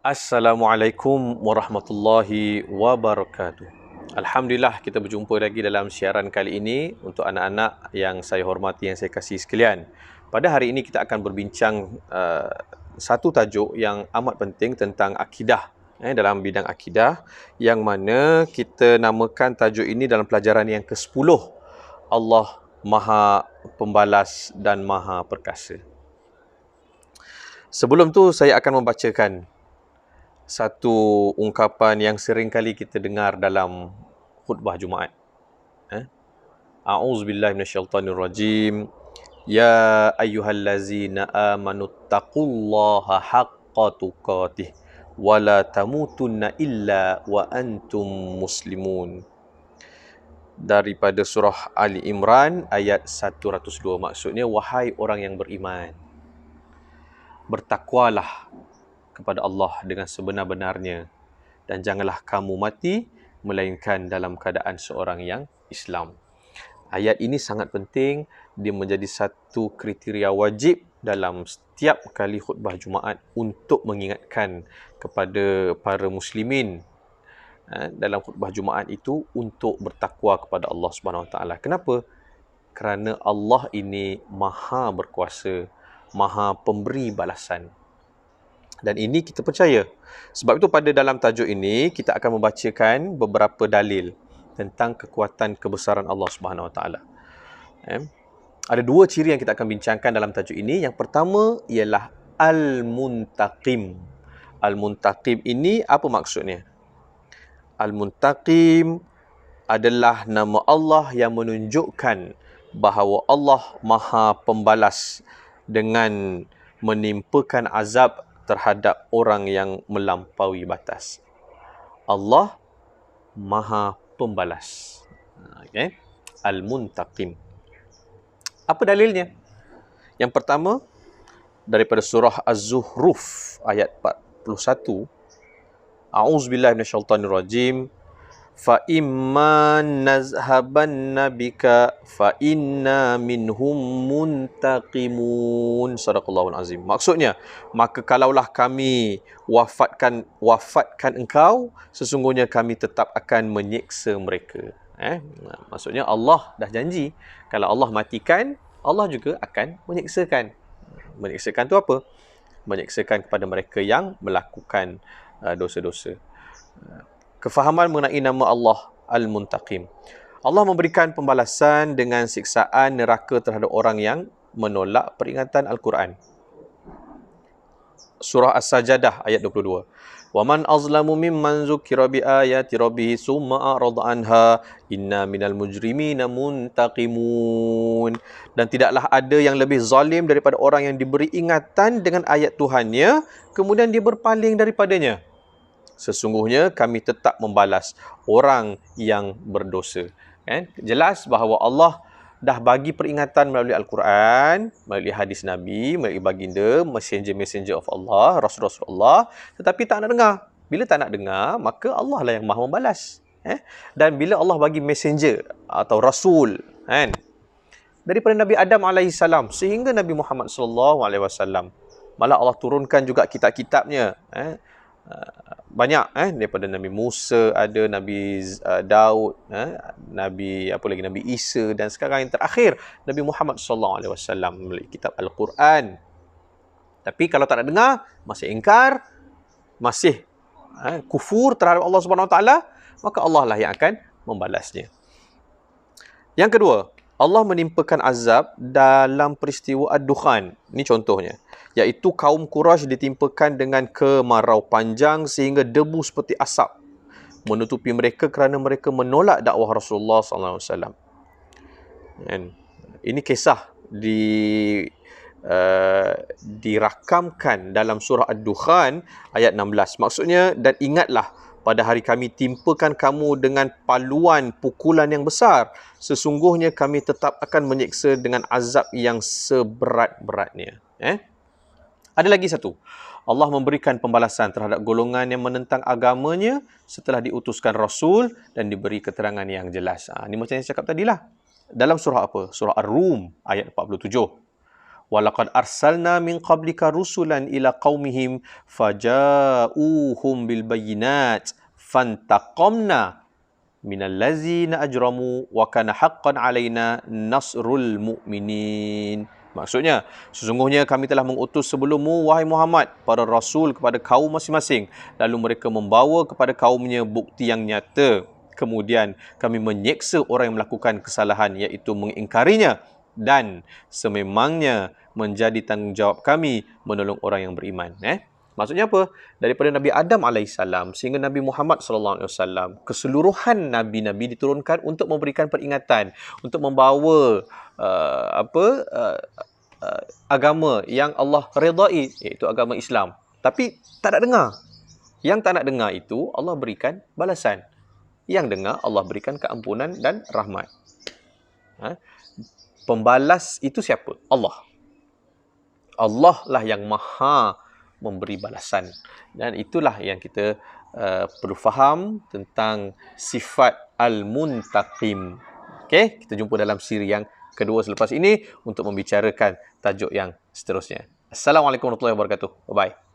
Assalamualaikum warahmatullahi wabarakatuh. Alhamdulillah kita berjumpa lagi dalam siaran kali ini untuk anak-anak yang saya hormati, yang saya kasihi sekalian. Pada hari ini kita akan berbincang satu tajuk yang amat penting tentang akidah. Dalam bidang akidah, yang mana kita namakan tajuk ini dalam pelajaran yang ke-10. Allah Maha Pembalas dan Maha Perkasa. Sebelum tu saya akan membacakan satu ungkapan yang sering kali kita dengar dalam khutbah Jumaat. A'udzubillahi minasyaitonirrajim. Ya ayyuhallazina amanu taqullaha haqqa tuqatih wa la tamutunna illa wa antum muslimun. Daripada surah Ali Imran ayat 102. Maksudnya, wahai orang yang beriman, bertakwalah kepada Allah dengan sebenar-benarnya dan janganlah kamu mati melainkan dalam keadaan seorang yang Islam. Ayat ini sangat penting, dia menjadi satu kriteria wajib dalam setiap kali khutbah Jumaat untuk mengingatkan kepada para muslimin dalam khutbah Jumaat itu untuk bertakwa kepada Allah Subhanahu Wa Taala. Kenapa? Kerana Allah ini Maha berkuasa, Maha pemberi balasan. Dan ini kita percaya. Sebab itu pada dalam tajuk ini kita akan membacakan beberapa dalil tentang kekuatan kebesaran Allah Subhanahu Wa Taala. Ada dua ciri yang kita akan bincangkan dalam tajuk ini. Yang pertama ialah Al-Muntaqim. Al-Muntaqim ini apa maksudnya? Al-Muntaqim adalah nama Allah yang menunjukkan bahawa Allah Maha Pembalas dengan menimpakan azab terhadap orang yang melampaui batas. Allah Maha Pembalas. Okay? Al-Muntaqim. Apa dalilnya? Yang pertama, daripada surah Az-Zuhruf ayat 41. A'udzubillahi minasyaitonirrajim. Fa imma nazhabanna bika fa inna minhum muntaqimun. Sadaqallahul azim. Maksudnya, maka kalaulah kami wafatkan engkau, sesungguhnya kami tetap akan menyiksa mereka. Maksudnya Allah dah janji, kalau Allah matikan, Allah juga akan menyiksakan. Menyiksakan tu apa? Menyiksakan kepada mereka yang melakukan dosa-dosa. Kefahaman mengenai nama Allah Al-Muntaqim. Allah memberikan pembalasan dengan siksaan neraka terhadap orang yang menolak peringatan Al-Quran. Surah As-Sajadah ayat 22. Wa man azlamu mimman zukira bi ayati rabbih summa a'rada anha inna minal mujrimina muntaqimun. Dan tidaklah ada yang lebih zalim daripada orang yang diberi ingatan dengan ayat Tuhannya kemudian dia berpaling daripadanya. Sesungguhnya kami tetap membalas orang yang berdosa. Jelas bahawa Allah dah bagi peringatan melalui Al-Quran, melalui hadis Nabi, melalui baginda, messenger of Allah, Rasul Allah, tetapi tak nak dengar. Bila tak nak dengar, maka Allah lah yang maha membalas. Dan bila Allah bagi messenger atau Rasul, daripada Nabi Adam AS sehingga Nabi Muhammad SAW, malah Allah turunkan juga kitab-kitabnya. Banyak daripada Nabi Musa, ada Nabi Daud, Nabi Nabi Isa, dan sekarang yang terakhir Nabi Muhammad SAW melalui kitab Al-Quran. Tapi kalau tak nak dengar, masih ingkar, masih kufur terhadap Allah Subhanahu Wa Taala, maka Allah lah yang akan membalasnya. Yang kedua, Allah menimpakan azab dalam peristiwa Ad-Dukhan. Ini contohnya. Iaitu kaum Quraisy ditimpakan dengan kemarau panjang sehingga debu seperti asap menutupi mereka kerana mereka menolak dakwah Rasulullah SAW. Ini kisah dirakamkan dalam surah Ad-Dukhan ayat 16. Maksudnya, dan ingatlah pada hari kami timpakan kamu dengan paluan pukulan yang besar. Sesungguhnya kami tetap akan menyiksa dengan azab yang seberat-beratnya. Ada lagi satu. Allah memberikan pembalasan terhadap golongan yang menentang agamanya setelah diutuskan Rasul dan diberi keterangan yang jelas. Ini macam yang saya cakap tadilah. Dalam surah apa? Surah Ar-Rum ayat 47. walaqad arsalna min qablika rusulan ila qaumihim faja'uhum bil bayyinat fantaqamna minal ladzina ajramu wa kana haqqan alaina nasrul mu'minin. Maksudnya, sesungguhnya kami telah mengutus sebelummu, wahai Muhammad, para rasul kepada kaum masing-masing. Lalu mereka membawa kepada kaumnya bukti yang nyata. Kemudian kami menyeksa orang yang melakukan kesalahan, iaitu mengingkarinya. Dan sememangnya menjadi tanggungjawab kami menolong orang yang beriman. Maksudnya apa? Daripada Nabi Adam AS sehingga Nabi Muhammad SAW, keseluruhan Nabi-Nabi diturunkan untuk memberikan peringatan, untuk membawa agama yang Allah redai, iaitu agama Islam. Tapi tak nak dengar. Yang tak nak dengar itu, Allah berikan balasan. Yang dengar, Allah berikan keampunan dan rahmat. Pembalas itu siapa? Allah. Allah lah yang maha memberi balasan. Dan itulah yang kita perlu faham tentang sifat Al-Muntaqim. Okey, kita jumpa dalam siri yang kedua selepas ini untuk membicarakan tajuk yang seterusnya. Assalamualaikum warahmatullahi wabarakatuh. Bye-bye.